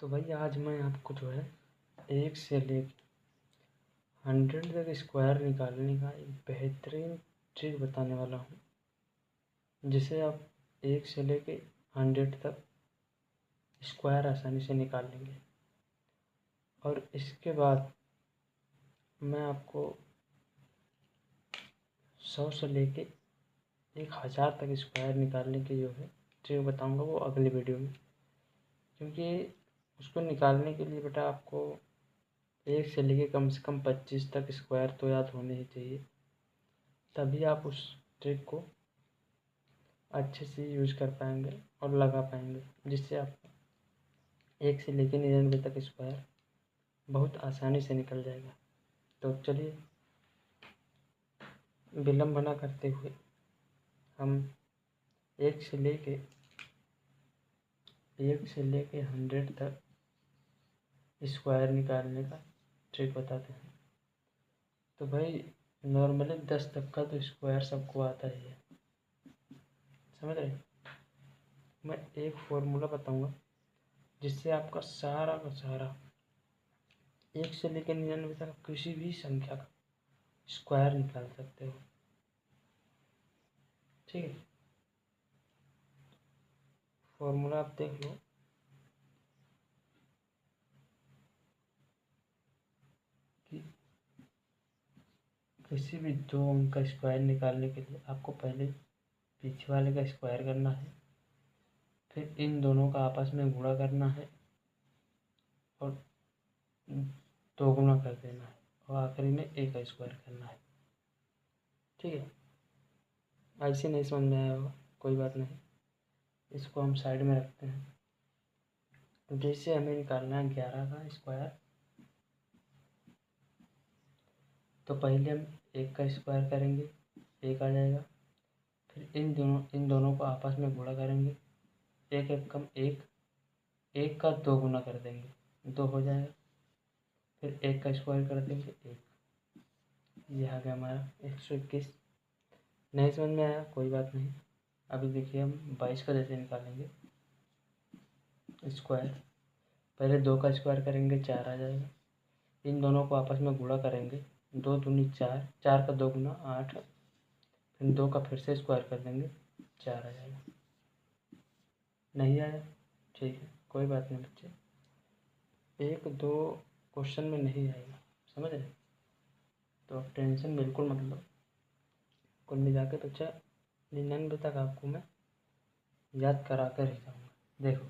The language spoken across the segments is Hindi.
तो भाई आज मैं आपको जो है 1 से लेकर 100 तक स्क्वायर निकालने का एक बेहतरीन ट्रिक बताने वाला हूँ, जिसे आप 1 से लेकर 100 तक स्क्वायर आसानी से निकाल लेंगे। और इसके बाद मैं आपको 100 से लेकर 1000 तक स्क्वायर निकालने की जो है ट्रिक बताऊँगा, वो अगली वीडियो में। क्योंकि उसको निकालने के लिए बेटा आपको 1 से लेकर कम से कम 25 तक स्क्वायर तो याद होने ही चाहिए, तभी आप उस ट्रिक को अच्छे से यूज कर पाएंगे और लगा पाएंगे, जिससे आप 1 से लेकर 99 तक स्क्वायर बहुत आसानी से निकल जाएगा। तो चलिए विलम्ब न करते हुए हम 1 से लेके 100 तक स्क्वायर निकालने का ट्रिक बताते हैं। तो भाई नॉर्मली 10 तक का तो स्क्वायर सबको आता ही है, समझ रहे। मैं एक फॉर्मूला बताऊंगा जिससे आपका सारा का सारा 1 से लेकर 99 तक किसी भी संख्या का स्क्वायर निकाल सकते हो, ठीक है। फॉर्मूला आप देख लो। कि किसी भी दो अंक का स्क्वायर निकालने के लिए आपको पहले पीछे वाले का स्क्वायर करना है, फिर इन दोनों का आपस में गुणा करना है और 2 गुना कर देना है, और आखिरी में a का स्क्वायर करना है, ठीक है। ऐसे नहीं समझ में आया होगा, कोई बात नहीं, इसको हम साइड में रखते हैं। तो जैसे हमें निकालना है 11 का स्क्वायर, तो पहले हम 1 का स्क्वायर करेंगे, 1 आ जाएगा। फिर इन दोनों को आपस में गुणा करेंगे, 1 एक कम 1, 1 का 2 गुना कर देंगे, 2 हो जाएगा। फिर 1 का स्क्वायर कर देंगे 1, ये आ गया हमारा 121। नहीं समझ में आया, कोई बात नहीं। अभी देखिए हम 22 का जैसे निकालेंगे स्क्वायर, पहले 2 का स्क्वायर करेंगे, 4 आ जाएगा। इन दोनों को आपस में गुणा करेंगे, 2 दूनी 4, 4 का 2 गुना 8, फिर 2 का फिर से स्क्वायर कर देंगे, 4 आ जाएगा। नहीं आया, ठीक है, कोई बात नहीं बच्चे, 1-2 क्वेश्चन में नहीं आएगा, समझ रहे। तो आप टेंशन बिल्कुल मत लो, कुल मिला के बच्चा 99 तक आपको मैं याद करा कर ही जाऊँगा। देखो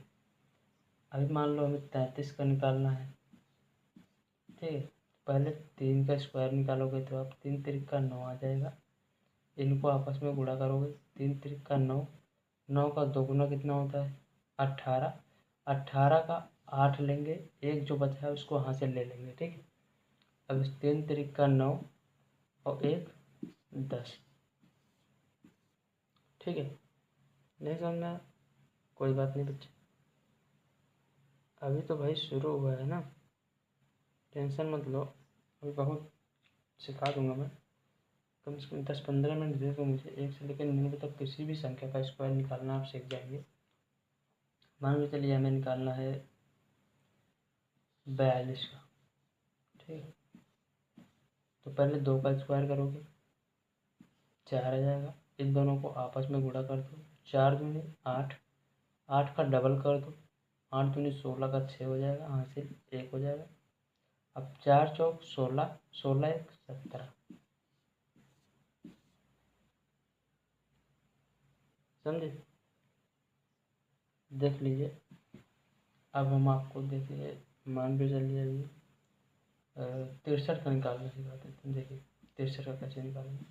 अभी मान लो हमें 33 का निकालना है, ठीक है। पहले 3 का स्क्वायर निकालोगे तो आप 3 तिरिक का 9 आ जाएगा। इनको आपस में गुणा करोगे, 3 तिरिक का 9, 9 का 2 गुना कितना होता है 18, 18 का 8 लेंगे, एक जो बचा है उसको यहाँ से ले लेंगे, ठीक है। अब 3 तिरिक का 9 और 1 10, ठीक है। नहीं समझना, कोई बात नहीं बच्चे, अभी तो भाई शुरू हुआ है ना, टेंशन मत लो, अभी बहुत सिखा दूंगा मैं। कम से कम 10-15 मिनट दे दो मुझे, 1 से लेकर 99 तक किसी भी संख्या का स्क्वायर निकालना आप सीख जाएंगे। मान लो चलिए हमें निकालना है 42 का, ठीक है। तो पहले 2 का स्क्वायर करोगे, 4 आ जाएगा। इन दोनों को आपस में गुणा कर दो, 4 दूनी 8, 8 का डबल कर दो, 8 दूनी 16 का 6 हो जाएगा, यहाँ से 1 हो जाएगा। अब 4 चौक 16, 16 1 17, समझे। देख लीजिए, अब हम आपको देखिए मान के चलिए अभी 63 का निकालना सिखाते हैं। देखिए 63 का कैसे निकालेंगे,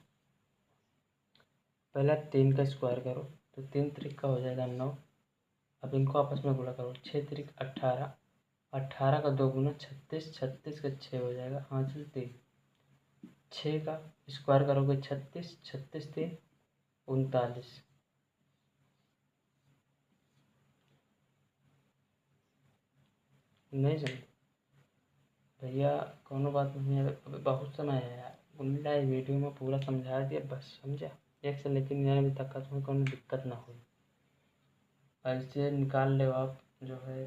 पहला 3 का स्क्वायर करो, तो 3 तिरिक का हो जाएगा 9। अब इनको आपस में गुणा करो, 6 तिरिक 18, 18 का 2 गुना 36, 36 का 6 हो जाएगा, हासिल 3। 6 का स्क्वायर करोगे 36, 36 3 39। नहीं समझे भैया, कोनो बात नहीं है, अभी बहुत समय है यार, उनका वीडियो में पूरा समझा दिया, बस समझा। 1 से लेकर 99 तक का तुम्हें कोनो दिक्कत ना हो, ऐसे निकाल ले आप जो है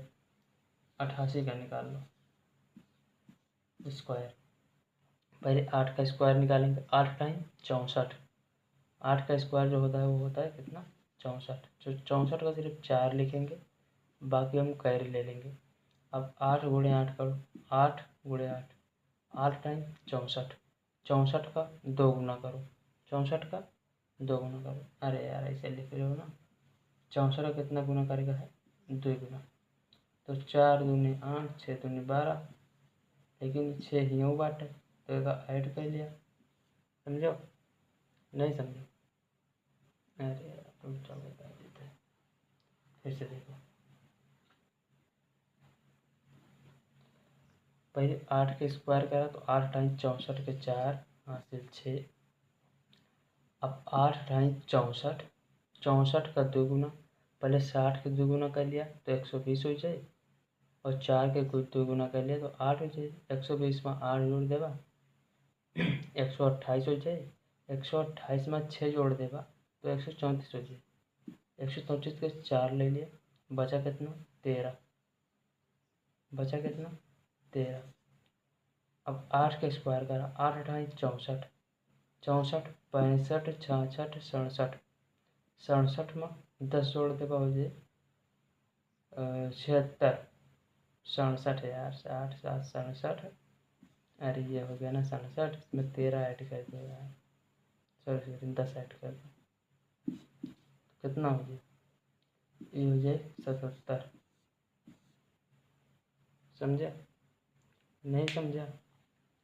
88 का निकाल लो स्क्वायर। पहले 8 का स्क्वायर निकालेंगे, 8 टाइम 64। 8 का स्क्वायर जो होता है वो होता है कितना, 64। जो 64 का सिर्फ 4 लिखेंगे, बाकी हम कैरी ले लेंगे। अब 8 गुणे 8 करो, 8 गुणे 8, 8 टाइम 64। 64 का 2 गुना करो, 64 का 2 गुना करो। अरे यार ऐसे लिख रहे हो ना, 64 का कितना गुना करेगा है, 2 गुना। तो 4 दूनी 8, 6 दूनी 12, लेकिन 6 ही हो बाटे तो एक ऐड कर लिया। समझो, नहीं समझो? अरे यार तुम तो बता देते। फिर से देखो, पहले 8 के स्क्वायर करा तो 8 टाइम 64 के 4 हासिल 6। अब 8 टाइम 64, 64 का 2 गुना, पहले 60 के 2 गुना कर लिया तो 120 हो जाए, और 4 के कोई 2 गुना कर लिया तो 8 हो जाए। 120 में 8 जोड़ देगा 128 हो जाए। 128 में 6 जोड़ देगा तो 134 हो जाए। 134 के 4 ले लिया, बचा कितना, 13। बचा कितना, 13। अब 8 के स्क्वायर करा, 8 ढाई 64, 64 65 66 67, 67 में 10 जोड़ देगा हो जाए 76। 67 यार, 60 7 67, अरे ये हो गया ना 67, इसमें 13 ऐड कर दो यार, सॉरी 10 ऐड कर दो, कितना हो जाए, ये हो जाए 77। समझा, नहीं समझा?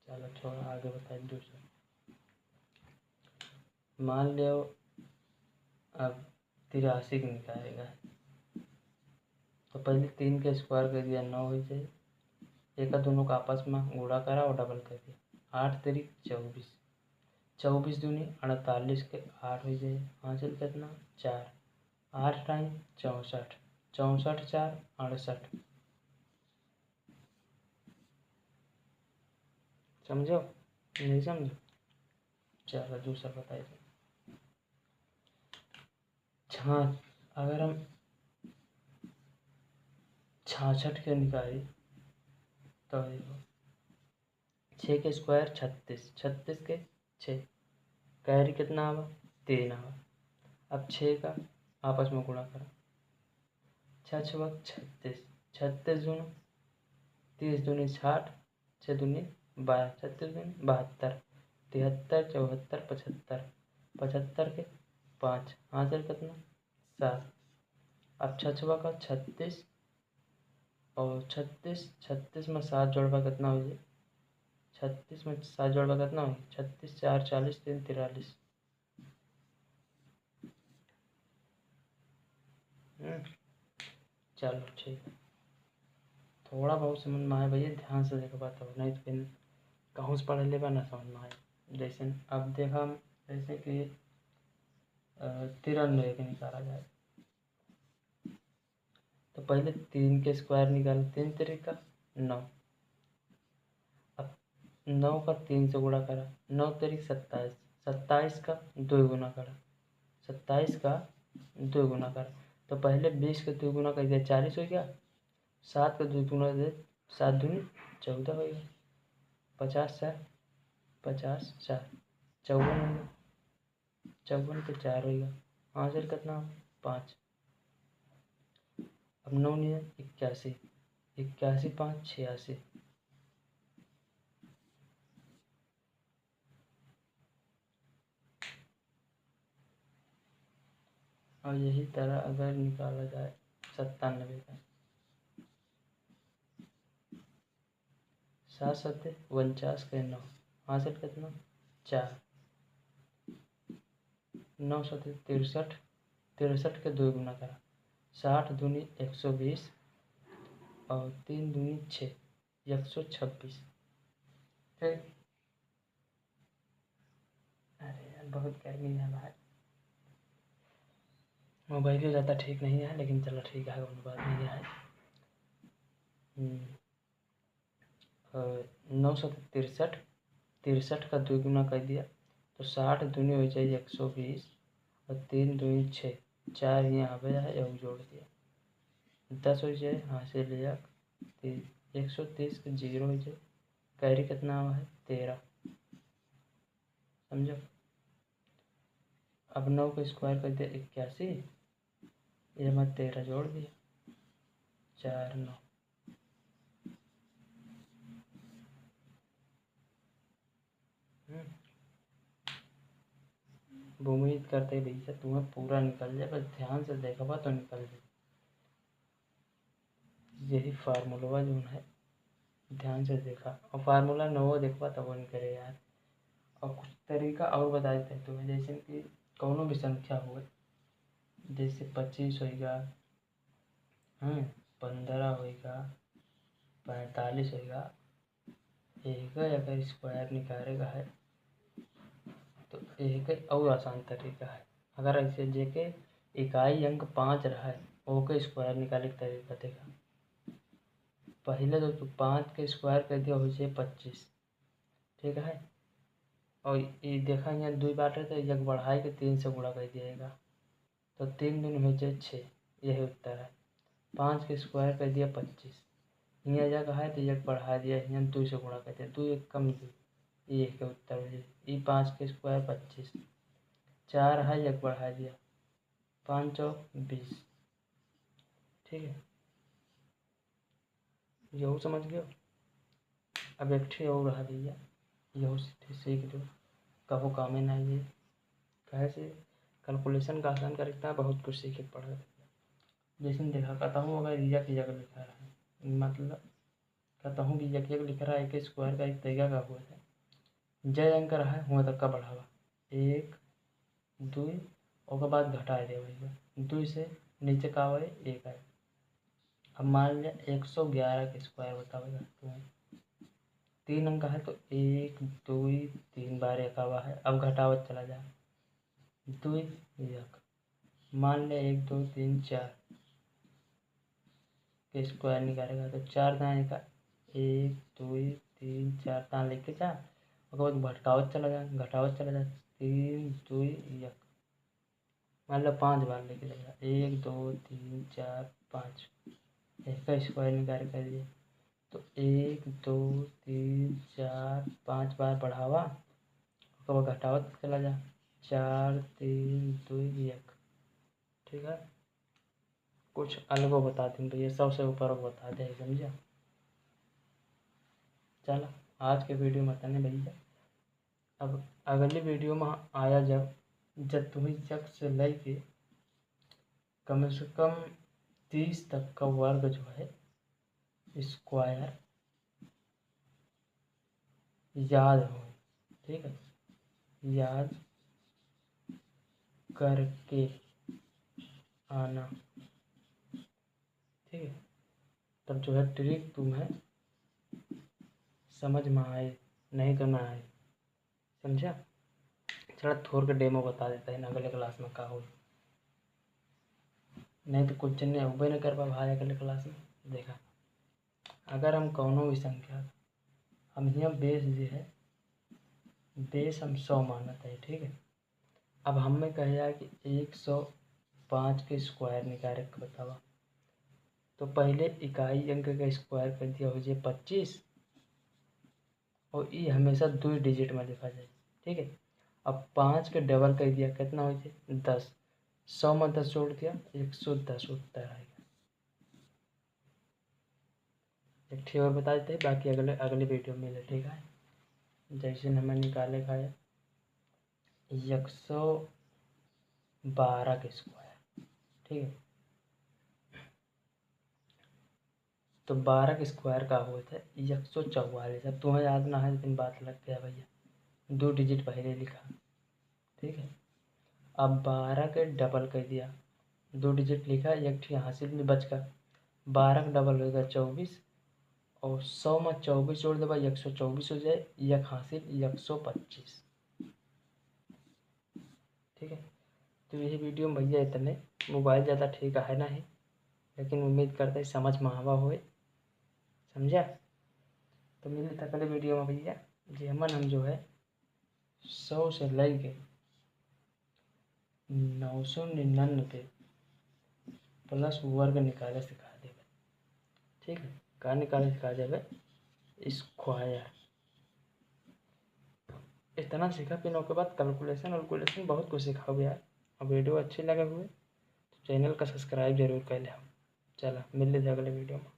चलो छोड़ो, आगे बताइए दूसरा। मान लो अब 83 की निकालेगा, तो पहले 3 का स्क्वायर कर दिया 9 हो जाए, एक दोनों का आपस में गुणा करा और डबल कर दिया, 8 तिरिक 24, 24 दूनी 48 के 8 हो जाए, हासिल कितना 4। 8 टाइम 64, 64 4 68। समझो, नहीं समझो? चलो दूसरा बताइए। छा अगर हम 66 के निकाली तो देखो, 6 के स्क्वायर 36, 36 के 6, कैरी कितना आवा, 3 आवा। अब 6 का आपस में गुणा करा, 6 छः 36, 36 दूनी 30 दूनी 60, 6 दूनी 12, 36 दूनी 72, 73 74 75, 75 के 5 हासिल कितना 7। अब 6 का 36 और 36, 36 में 7 जोड़वा कितना हो जाए, 36 में 7 जोड़वा कितना हो, 36 4 40 3 43। चलो ठीक है, थोड़ा बहुत समझ में आए भैया, ध्यान से देखो बात हो, नहीं तो फिर कहूँ से पढ़ लेगा ना समझ में आए। जैसे अब देखा हम, जैसे कि 93 के निकाला जाए, तो पहले 3 के स्क्वायर निकाल, 3 तरीका 9। अब 9 का 3 से गुणा करा, 9 तरीक 27, 27 का 2 गुना करा, 27 का 2 गुना करा, तो पहले 20 का 2 गुना कर दिया 40 हो गया, 7 का 2 गुना दे 7 दूनी 14 हो गया, 50 4 50 4 54 हो गया, 54 के 4 हो गया, हासिल कितना 5। अब 9 नहीं है 81, 81 5 86। और यही तरह अगर निकाला जाए 97 का, 7 7 49 के 9, हासिल कितना 4। 9 7 63, 63 के 2 गुना करा, 60 दूनी 120 और 3 दूनी 6, 126। ठीक, अरे यार बहुत गर्मी है भाई, मोबाइल ही ज़्यादा ठीक नहीं है, लेकिन चलो ठीक है, कोई बात नहीं है। 9 7 63, 63 का 2 गुना कर दिया तो 60 दूनी हो जाए 120 और 3 दूनी 6, 4 यहाँ पे है, एक जोड़ दिया 10 हो जाए, हासिल 1 130 के 0 हो जाए, कैरी कितना हुआ है 13, समझो। अब 9 का स्क्वायर कर दिया 81, ये मैं 13 जोड़ दिया 4 9। उम्मीद करते भैया तुम्हें पूरा निकल जाए, बस ध्यान से देखा तो निकल जाए। यही फार्मूला जो है ध्यान से देखा, और फार्मूला न हो देखा तो वो नहीं करे यार। और कुछ तरीका और बता देते हैं तुम्हें, जैसे कि कौनो भी संख्या हो, जैसे 25 होगा, 15 होगा, 45 होगा, एक अगर स्क्वायर निकालेगा है तो एक और आसान तरीका है। अगर ऐसे जेके इकाई अंक 5 रहा है, ओके स्क्वायर निकाले का तरीका देखा। पहले तो तू 5 के स्क्वायर कर दिया हो जाए 25, ठीक है। और ये देखा यहाँ 2 बार तो एक बढ़ाई के 3 से गुणा कर दिएगा, तो 3 दूनी हो जाए 6, यही उत्तर है। 5 के स्क्वायर कर दिया 25, यहाँ जगह है तो एक बढ़ा दिया, यहाँ 2 से गुणा कर दिया, 2 एक कम 2, ये के उत्तर हो जाए। ये 5 के स्क्वायर 25, 4 है एक बढ़ा दिया, 5 चौक 20, ठीक है। यहू समझ गए। अब एक ठे और रहा भैया, यहू सीख लो, कहो कामे ना ये कहे से कैलकुलेशन का आसान करता है, बहुत कुछ सीखे पड़ा। जैसे देखा कहता हूँ, अगर यक यक लिखा रहा है, मतलब कहता हूँ कि यक यक लिख रहा है, एक स्क्वायर का एक तरीका का हुआ है, जय अंक रहा है हुआ तक का बढ़ावा 1 2 और बाद घटा दे भाई 2 से नीचे का हुआ 1 है। अब मान लिया 111 का स्क्वायर बताओगा तुम्हें, 3 अंक है तो 1 2 3 बार एक हुआ है, अब घटावत चला जा 2 1, मान लिया 1 2 3 4 के स्क्वायर निकालेगा तो 4 दाएँ का 1 2 3 4 दाएँ लेके जा, उसके बाद घटावत चला जा 3 2 1, मान लो 5 बार लेके चला 1 2 3 4 5, इसका स्क्वायर निकाल कर दिए तो 1 2 3 4 5 बार बढ़ावा, उसके बाद घटावत चला जा 4 3 2 1, ठीक है। कुछ अलग बता दें भैया, सबसे ऊपर बता दें, समझा। चलो आज के वीडियो में बताने भैया, अब अगली वीडियो में आया जब तुम्हें जग से लेके कम से कम 30 तक का वर्ग जो है स्क्वायर याद हो, ठीक है, याद करके आना, ठीक है। तब जो है ट्रिक तुम्हें समझ में आए, नहीं तो ना आए, समझा। चलो थोड़ा डेमो बता देता है ना अगले क्लास में का हो, नहीं तो कुछ नहीं उबे नहीं कर पा भाई अगले क्लास में। देखा अगर हम कौनो भी संख्या, हम यहाँ बेस जो है बेस हम 100 मानता है, ठीक है। अब हमें कहे कि 105 के स्क्वायर निकाले बतावा, तो पहले इकाई अंक का स्क्वायर कर दिया हो जाए 25, और ये हमेशा 2 डिजिट में लिखा जाए, ठीक है। अब 5 के डबल कर दिया कितना हो जाए 10, 100 में 10 जोड़ दिया 110 उत्तर आएगा। एक ठीक और बता देते हैं, बाकी अगले अगले वीडियो में मिले, ठीक है। जैसे हमें निकाले का है 112 के स्क्वायर, ठीक है। तो 12 के स्क्वायर का होता है 144, अब तुम्हें याद ना है लेकिन बात लग गया भैया, 2 डिजिट पहले लिखा, ठीक है। अब 12 के डबल कर दिया, 2 डिजिट लिखा, एक ठीक हासिल में बच का 12 का डबल होगा 24, और 100 में 24 जोड़ दे 124 हो जाए, एक हासिल 125, ठीक है। तो यही वीडियो में भैया इतने, मोबाइल ज़्यादा ठीक है ना ही, लेकिन उम्मीद करते समझ में आवा होए, समझा। तो मिलते अगले वीडियो में भैया, जी हम जो है 100 से लेके 999 प्लस वर्ग निकाले सिखा देगा, ठीक है। का निकाले सिखा जावे स्क्वायर। इतना सीखा, फिर उसके बाद कैलकुलेशन बहुत कुछ सीखा हो यार। और वीडियो अच्छी लगे हुए तो चैनल का सब्सक्राइब जरूर कर ले। चलो मिल लेते अगले वीडियो में।